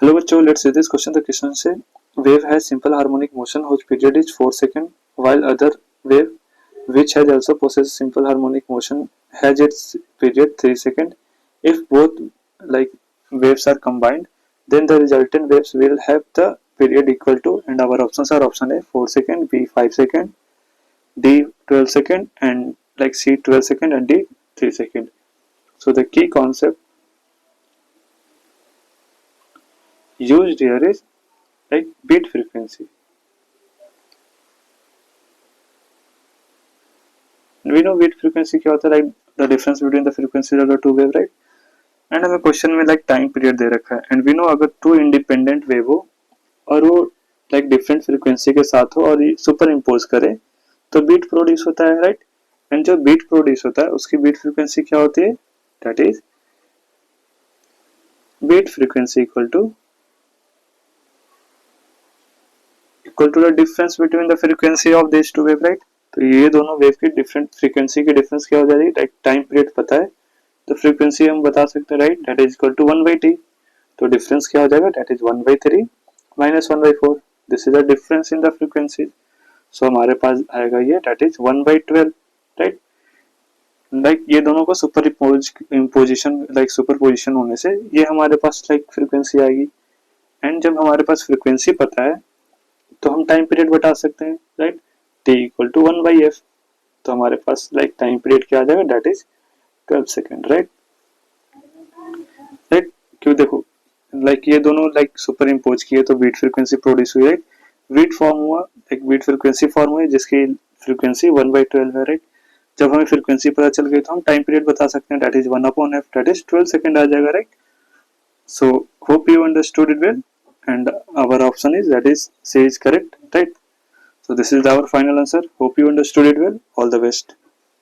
Hello बच्चों, let's see this question. The question से wave has simple harmonic motion whose period is 4 seconds, while other wave which has also possessed simple harmonic motion has its period 3 seconds. If both like waves are combined, then the resultant waves will have the period equal to, and our options are option A 4 second, B 5 second, D 12 second, and like C 12 second, and D 3 second. So the key concept used here is like beat frequency. We know beat frequency क्या होता है, like the difference between the frequency of the two wave, right? And हमें question में like time period दे रखा है, and we know अगर to independent wave हो और वो लाइक डिफरेंट फ्रीक्वेंसी के साथ हो और सुपर इम्पोज करे तो बीट प्रोड्यूस होता है, राइट? एंड जो बीट प्रोड्यूस होता है उसकी बीट फ्रीक्वेंसी क्या होती है? That is beat frequency equal to the difference between the frequency of this two wave, right? तो ये दोनों वेव की डिफरेंट फ्रीक्वेंसी की डिफरेंस क्या हो जाएगी? लाइक टाइम पीरियड पता है तो फ्रीक्वेंसी हम बता सकते हैं, right? That is equal to 1/t। तो डिफरेंस क्या हो जाएगा? That is 1/3 minus 1/4। This is the difference in the frequency. So हमारे पास आएगा ये, दैट इज 1/12, राइट? लाइक ये दोनों को super imposition like super position होने से ये हमारे पास लाइक फ्रीक्वेंसी आएगी। एंड जब हमारे पास फ्रीक्वेंसी पता है तो हम टाइम पीरियड बता सकते हैं, right? t equal to 1/f। तो हमारे पास लाइक टाइम पीरियड क्या आ जाएगा? That is 12 second, right? Right, क्यों? देखो लाइक ये दोनों लाइक सुपर इम्पोज किए तो बीट फ्रीक्वेंसी प्रोड्यूस हुई, राइट? बीट फॉर्म हुआ, एक बीट फ्रीक्वेंसी फॉर्म हुई जिसकी फ्रीक्वेंसी 1/12 है, राइट? जब हमें फ्रीक्वेंसी पता चल गई तो हम टाइम पीरियड बता सकते हैं, that is 1/f, that is 12 second आ जाएगा, right? So hope you understood it well, and our option is that is C is correct, right? So this is our final answer. Hope you understood it well. All the best.